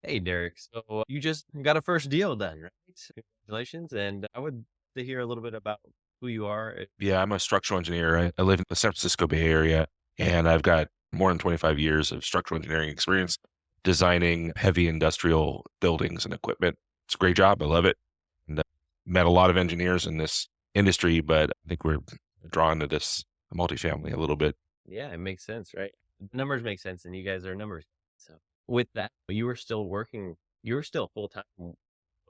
Hey, Derek. So you just got a first deal done, right? Congratulations. And I would to hear a little bit about who you are. Yeah, I'm a structural engineer. I live in the San Francisco Bay Area, and I've got more than 25 years of structural engineering experience designing heavy industrial buildings and equipment. It's a great job. I love it. And met a lot of engineers in this industry, but I think we're drawn to this multifamily a little bit. Yeah, it makes sense, right? Numbers make sense, and you guys are numbers. So with that, you were still working. You were still full time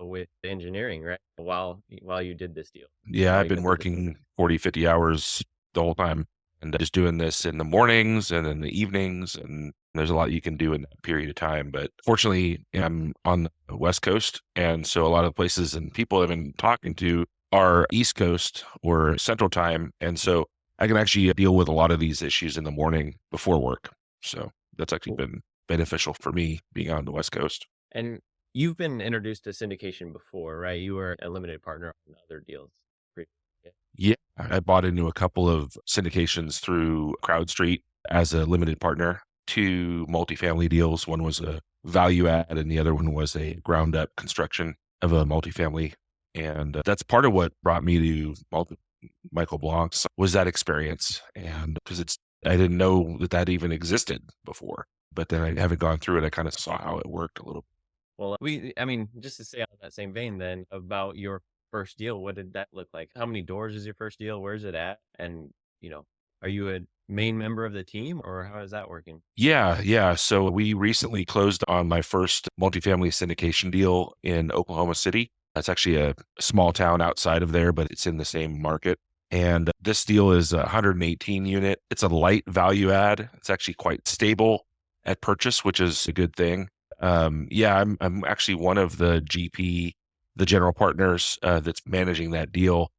with engineering, right? While you did this deal, Yeah, while I've you been got the deal. working 40, 50 hours the whole time and just doing this in the mornings and in the evenings. And there's a lot you can do in that period of time. But fortunately, I'm on the West Coast. And so a lot of places and people I've been talking to are East Coast or Central Time. And so I can actually deal with a lot of these issues in the morning before work. So that's actually Cool. been beneficial for me being on the West Coast. And you've been introduced to syndication before, right? You were a limited partner on other deals. Yeah. Yeah, I bought into a couple of syndications through CrowdStreet as a limited partner, 2 multifamily deals. One was a value add and the other one was a ground up construction of a multifamily. And that's part of what brought me to Michael Blanc's was that experience. And because I didn't know that that even existed before, but then I haven't gone through it. I kind of saw how it worked a little. Well, I mean, just to stay on that same vein then about your first deal, what did that look like? How many doors is your first deal? Where's it at? And, are you a main member of the team or how is that working? Yeah, yeah. So we recently closed on my first multifamily syndication deal in Oklahoma City. That's actually a small town outside of there, but it's in the same market. And this deal is a 118 unit. It's a light value add. It's actually quite stable at purchase, which is a good thing. Yeah, I'm actually one of the GP, the general partners that's managing that deal,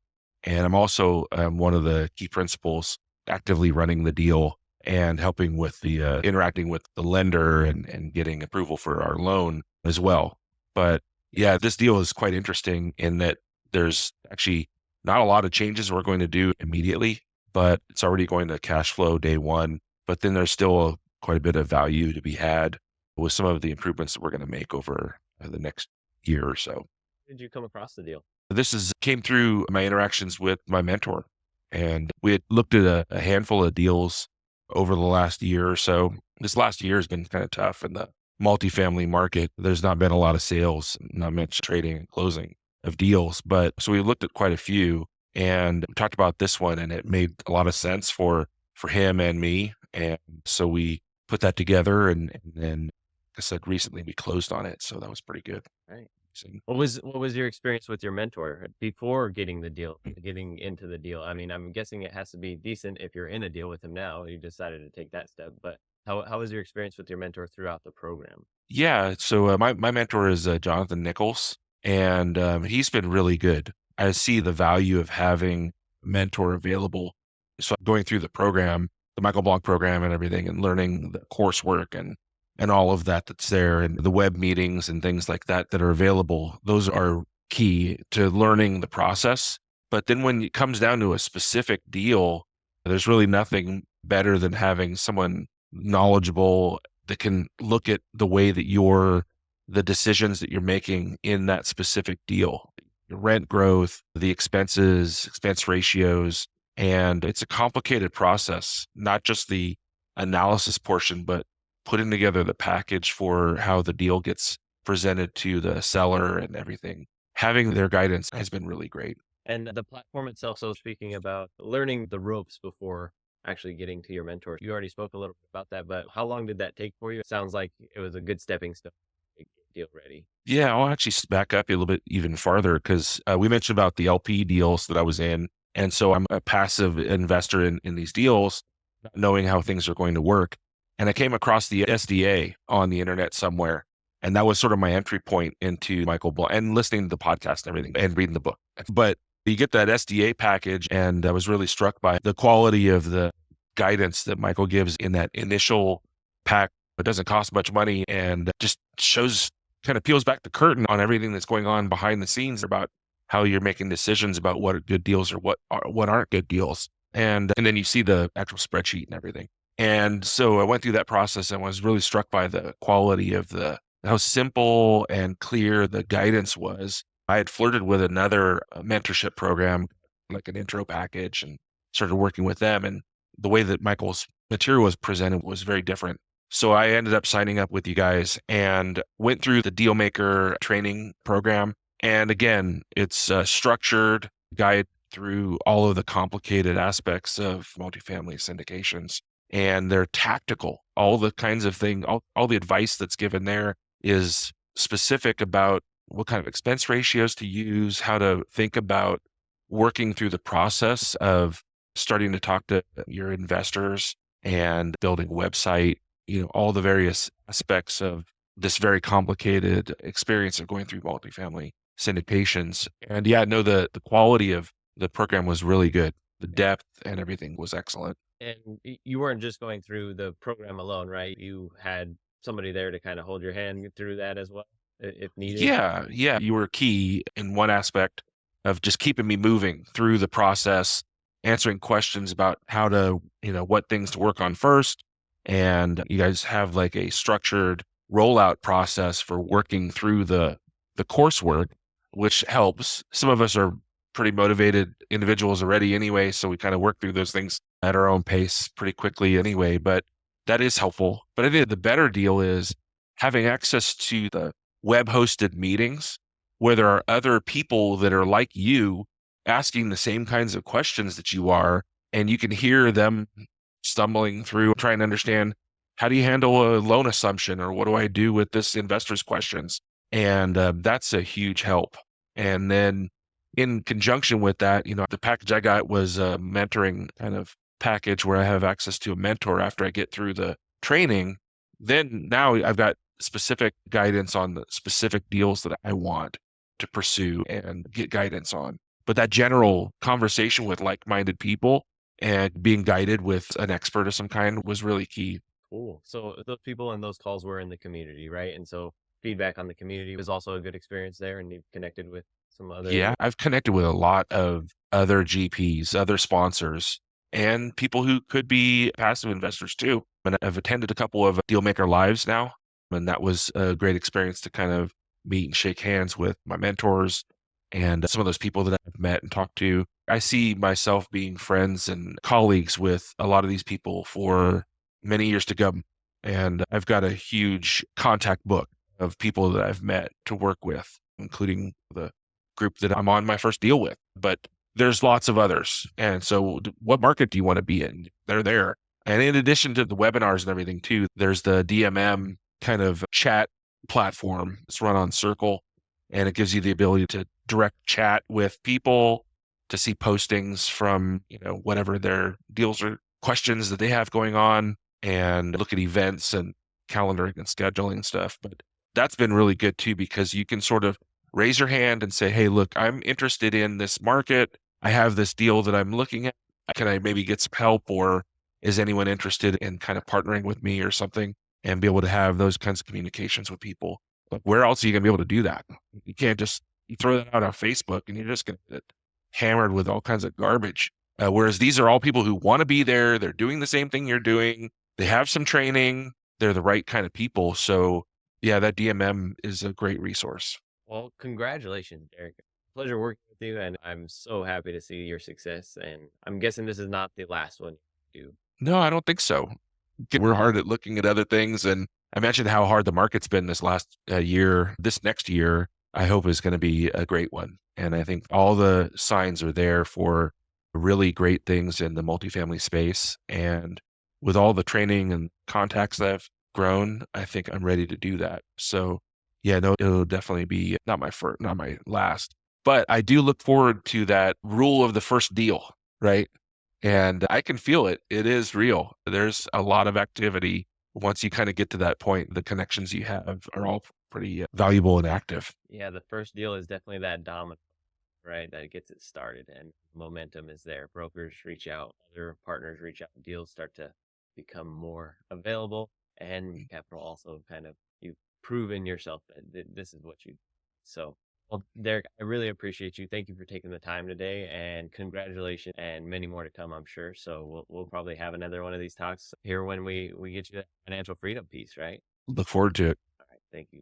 and I'm also one of the key principals actively running the deal and helping with the interacting with the lender and getting approval for our loan as well. But yeah, this deal is quite interesting in that there's actually not a lot of changes we're going to do immediately, but it's already going to cash flow day one. But then there's still quite a bit of value to be had with some of the improvements that we're going to make over the next year or so. Did you come across the deal? This is came through my interactions with my mentor, and we had looked at a handful of deals over the last year or so. This last year has been kind of tough in the multifamily market. There's not been a lot of sales, not much trading and closing of deals, but so we looked at quite a few and we talked about this one, and it made a lot of sense for him and me, and so we put that together, and then like I said recently we closed on it, so that was pretty good. Right. So What was your experience with your mentor before getting the deal, getting into the deal? I mean, I'm guessing it has to be decent if you're in a deal with him now. You decided to take that step, but how was your experience with your mentor throughout the program? Yeah, so my mentor is Jonathan Nichols, and he's been really good. I see the value of having a mentor available. So going through the program, the Michael Blanc program, and everything, and learning the coursework and all of that that's there, and the web meetings and things like that that are available. Those are key to learning the process. But then when it comes down to a specific deal, there's really nothing better than having someone knowledgeable that can look at the way that the decisions that you're making in that specific deal, your rent growth, the expenses, expense ratios, and it's a complicated process, not just the analysis portion, but putting together the package for how the deal gets presented to the seller and everything. Having their guidance has been really great. And the platform itself, so speaking about learning the ropes before actually getting to your mentor, you already spoke a little bit about that, but how long did that take for you? It sounds like it was a good stepping stone to get deal ready. Yeah, I'll actually back up a little bit even farther because we mentioned about the LP deals that I was in. And so I'm a passive investor in these deals, not knowing how things are going to work. And I came across the SDA on the internet somewhere. And that was sort of my entry point into Michael Ball and listening to the podcast and everything and reading the book. But you get that SDA package, and I was really struck by the quality of the guidance that Michael gives in that initial pack. It doesn't cost much money and just shows kind of peels back the curtain on everything that's going on behind the scenes about how you're making decisions about what are good deals or what aren't good deals. And then you see the actual spreadsheet and everything. And so I went through that process and was really struck by the quality of the how simple and clear the guidance was. I had flirted with another mentorship program, like an intro package, and started working with them. And the way that Michael's material was presented was very different. So I ended up signing up with you guys and went through the Dealmaker training program. And again, it's structured, guide through all of the complicated aspects of multifamily syndications. And they're tactical. All the kinds of thing, all the advice that's given there is specific about what kind of expense ratios to use, how to think about working through the process of starting to talk to your investors and building a website, all the various aspects of this very complicated experience of going through multifamily syndications. And yeah, no, the quality of the program was really good. The depth and everything was excellent. And you weren't just going through the program alone, right? You had somebody there to kind of hold your hand through that as well, if needed. Yeah, yeah, you were key in one aspect of just keeping me moving through the process, answering questions about how to, what things to work on first. And you guys have like a structured rollout process for working through the coursework, which helps. Some of us are pretty motivated individuals already anyway, so we kind of work through those things at our own pace pretty quickly anyway, but that is helpful. But I think the better deal is having access to the web hosted meetings where there are other people that are like you asking the same kinds of questions that you are. And you can hear them stumbling through trying to understand, how do you handle a loan assumption, or what do I do with this investor's questions? And that's a huge help. And then in conjunction with that, the package I got was a mentoring kind of package where I have access to a mentor after I get through the training. Then now I've got specific guidance on the specific deals that I want to pursue and get guidance on. But that general conversation with like-minded people and being guided with an expert of some kind was really key. Cool. So those people in those calls were in the community, right? And so feedback on the community was also a good experience there, and you've connected with some other. Yeah, I've connected with a lot of other GPs, other sponsors, and people who could be passive investors too. And I've attended a couple of Dealmaker Lives now, and that was a great experience to kind of meet and shake hands with my mentors and some of those people that I've met and talked to. I see myself being friends and colleagues with a lot of these people for many years to come. And I've got a huge contact book of people that I've met to work with, including the group that I'm on my first deal with. But there's lots of others. And so what market do you want to be in? They're there. And in addition to the webinars and everything too, there's the DMM kind of chat platform. It's run on Circle, and it gives you the ability to direct chat with people, to see postings from, whatever their deals or questions that they have going on, and look at events and calendaring and scheduling stuff. But that's been really good too, because you can sort of raise your hand and say, hey, look, I'm interested in this market. I have this deal that I'm looking at. Can I maybe get some help, or is anyone interested in kind of partnering with me or something, and be able to have those kinds of communications with people? Like, where else are you going to be able to do that? You can't just you throw that out on Facebook and you're just going to get hammered with all kinds of garbage. Whereas these are all people who want to be there. They're doing the same thing you're doing. They have some training. They're the right kind of people. So yeah, that DMM is a great resource. Well, congratulations, Derek. Pleasure working with you, and I'm so happy to see your success. And I'm guessing this is not the last one you do. No, I don't think so. We're hard at looking at other things. And I mentioned how hard the market's been this last year. This next year, I hope is going to be a great one. And I think all the signs are there for really great things in the multifamily space. And with all the training and contacts that I've grown, I think I'm ready to do that. So yeah, no, it'll definitely be not my first, not my last, but I do look forward to that rule of the first deal, right? And I can feel it. It is real. There's a lot of activity. Once you kind of get to that point, the connections you have are all pretty valuable and active. Yeah, the first deal is definitely that domino, right? That gets it started, and momentum is there. Brokers reach out, other partners reach out, deals start to become more available, and capital also kind of you've proven yourself that this is what you. So, well, Derek, I really appreciate you. Thank you for taking the time today, and congratulations, and many more to come, I'm sure. So we'll probably have another one of these talks here when we get you that financial freedom piece, right? Look forward to it. All right, thank you.